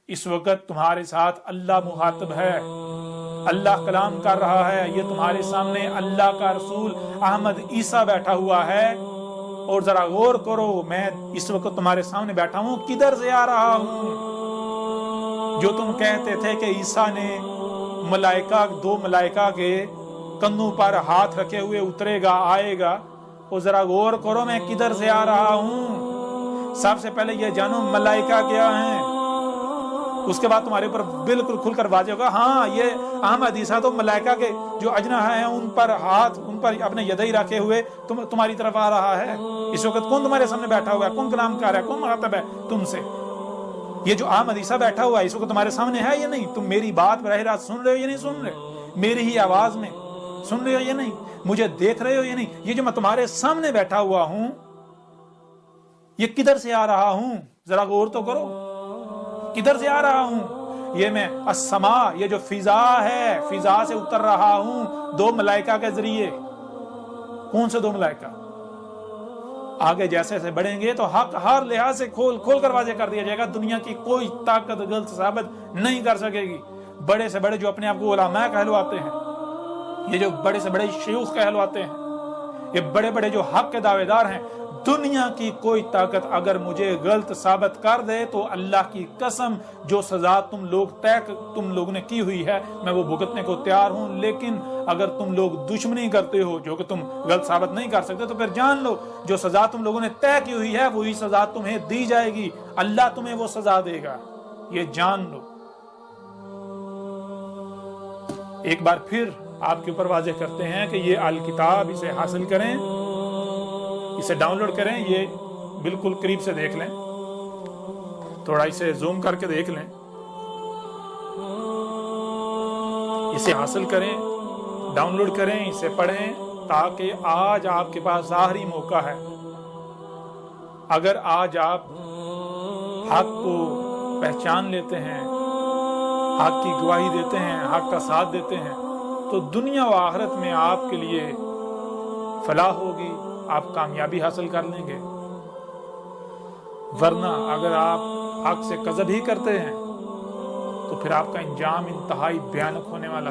اس وقت تمہارے ساتھ اللہ مخاطب ہے، اللہ کلام کر رہا ہے، یہ تمہارے سامنے اللہ کا رسول احمد عیسیٰ بیٹھا ہوا ہے، اور ذرا غور کرو میں اس وقت تمہارے سامنے بیٹھا ہوں، کدھر سے آ رہا ہوں؟ جو تم کہتے تھے کہ عیسیٰ نے دو ملائکہ کے کندھوں پر ہاتھ رکھے ہوئے اترے گا، آئے گا، اور ذرا غور کرو میں کدھر سے آ رہا ہوں۔ سب سے پہلے یہ جانو ملائکہ کیا ہیں، اس کے بعد تمہارے اوپر بالکل کھل کر واضح ہوگا ہاں یہ احمد عیسیٰ تو ملائکہ کے جو اجنحہ ہیں ان پر ہاتھ، ان پر اپنے یدئی رکھے ہوئے تمہاری طرف آ رہا ہے۔ اس وقت کون تمہارے سامنے بیٹھا ہوا ہے، کون کلام کر رہا ہے، کون مخاطب ہے تم سے؟ یہ جو احمد عیسیٰ بیٹھا ہوا ہے اس وقت تمہارے سامنے ہے یا نہیں؟ تم میری بات براہ راست سن رہے ہو یا نہیں سن رہے؟ میری ہی آواز میں سن رہے ہو یا نہیں؟ مجھے دیکھ رہے ہو یا نہیں؟ یہ جو میں تمہارے سامنے بیٹھا ہوا ہوں یہ کدھر سے آ رہا ہوں؟ ذرا غور تو کرو، کدھر سے آ رہا ہوں؟ یہ میں السماء، یہ جو فضا ہے، فضا سے اتر رہا ہوں دو ملائکہ کے ذریعے۔ کون سے دو ملائکہ؟ آگے جیسے جیسے بڑھیں گے تو حق ہر لحاظ سے کھول کر واضح کر دیا جائے گا، دنیا کی کوئی طاقت غلط ثابت نہیں کر سکے گی۔ بڑے سے بڑے جو اپنے آپ کو علماء کہلواتے ہیں، یہ جو بڑے سے بڑے شیوخ کہلواتے ہیں، یہ بڑے بڑے جو حق کے دعوے دار ہیں، دنیا کی کوئی طاقت اگر مجھے غلط ثابت کر دے تو اللہ کی قسم جو سزا تم لوگوں نے کی ہوئی ہے میں وہ بھگتنے کو تیار ہوں، لیکن اگر تم لوگ دشمنی کرتے ہو جو کہ تم غلط ثابت نہیں کر سکتے تو پھر جان لو جو سزا تم لوگوں نے طے کی ہوئی ہے وہی سزا تمہیں دی جائے گی، اللہ تمہیں وہ سزا دے گا، یہ جان لو۔ ایک بار پھر آپ کے اوپر واضح کرتے ہیں کہ یہ الکتاب، اسے حاصل کریں، اسے ڈاؤن لوڈ کریں، یہ بالکل قریب سے دیکھ لیں، تھوڑا اسے زوم کر کے دیکھ لیں، اسے حاصل کریں، ڈاؤن لوڈ کریں، اسے پڑھیں، تاکہ آج آپ کے پاس آخری موقع ہے۔ اگر آج آپ حق کو پہچان لیتے ہیں، حق کی گواہی دیتے ہیں، حق کا ساتھ دیتے ہیں، تو دنیا و آخرت میں آپ کے لیے فلاح ہوگی، آپ کامیابی حاصل کر لیں گے۔ ورنہ اگر آپ حق سے کذب ہی کرتے ہیں تو پھر آپ کا انجام انتہائی بھیانک ہونے والا ہے۔